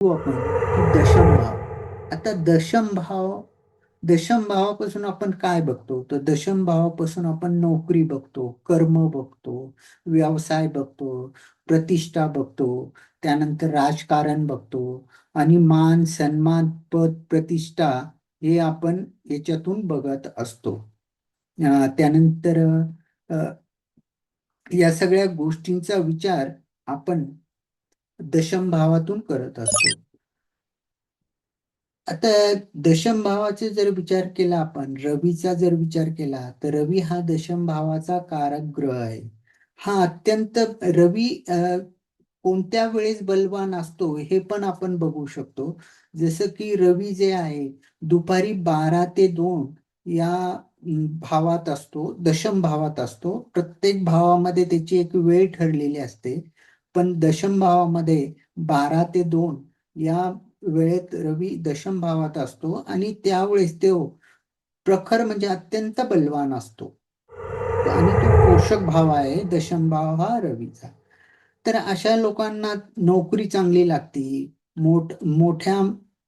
आपण की दशम भाव. आता दशम भावापासून आपण काय बघतो? तर दशम भावापासून आपण नोकरी बघतो, कर्म बघतो, व्यवसाय बघतो, प्रतिष्ठा बघतो, त्यानंतर राजकारण बघतो आणि मान सन्मान पद प्रतिष्ठा हे आपण याच्यातून बघत असतो. त्यानंतर अ, या सगळ्या गोष्टींचा विचार आपण दशम भावातून करत असतो. आता दशम भावाचे जर विचार केला, आपण रवीचा जर विचार केला, तर रवी हा दशम भावाचा कारक ग्रह आहे. हा अत्यंत रवी कोणत्या वेळेस बलवान असतो हे पण आपण बघू शकतो. जसं की रवी जे आहे दुपारी 12 ते 2 या भावात असतो, दशम भावात असतो. प्रत्येक भावामध्ये त्याची एक वेळ ठरलेली असते, पण दशम भावामध्ये 12 ते 2 या वेळेत रवी दशम भावात असतो आणि त्यावेळेस तो प्रखर म्हणजे अत्यंत बलवान असतो आणि तो पोषक भाव आहे दशम भाव हा रवीचा. तर अशा लोकांना नोकरी चांगली लागते, मोठ्या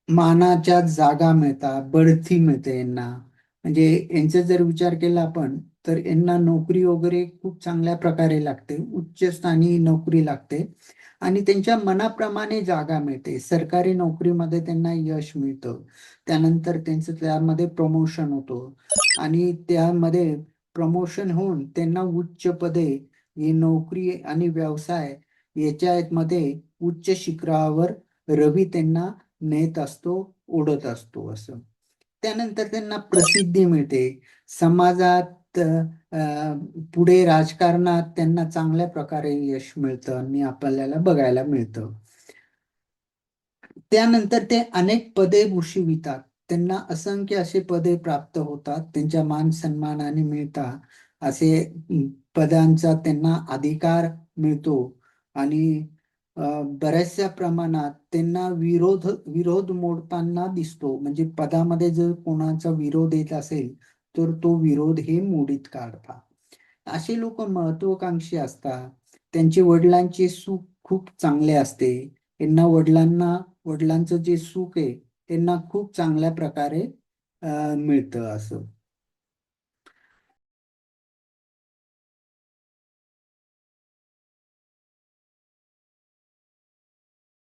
मानाच्या जागा मिळतात, बढती मिळते यांना. म्हणजे यांचा जर विचार केला आपण तर यांना नोकरी वगैरे खूप चांगल्या प्रकारे लागते, उच्च स्थानी नोकरी लागते आणि त्यांच्या मनाप्रमाणे जागा मिळते. सरकारी नोकरीमध्ये त्यांना यश मिळतं, त्यानंतर त्यांचं त्यामध्ये प्रमोशन होतं आणि त्यामध्ये प्रमोशन होऊन त्यांना उच्च पदे, ही नोकरी आणि व्यवसाय याच्यामध्ये उच्च शिखरावर रवी त्यांना नेत असतो, ओढत असतो असं. त्यानंतर त्यांना प्रसिद्धी मिळते समाजात, पुढे राजकारणात त्यांना चांगल्या प्रकारे यश मिळतं आणि आपल्याला बघायला मिळतं. त्यानंतर ते अनेक पदे भूषवितात, त्यांना असंख्य असे पदे प्राप्त होतात, त्यांच्या मान सन्मानाने मिळतात. असे पदांचा त्यांना अधिकार मिळतो आणि बऱ्याचशा प्रमाणात त्यांना विरोध मोडताना दिसतो. म्हणजे पदामध्ये जर कोणाचा विरोध येत असेल तर तो विरोध हे मोडीत काढतात. असे लोक महत्वाकांक्षी असतात. त्यांचे वडिलांचे सुख खूप चांगले असते. त्यांना वडिलांचं जे सुख आहे त्यांना खूप चांगल्या प्रकारे मिळतं असं.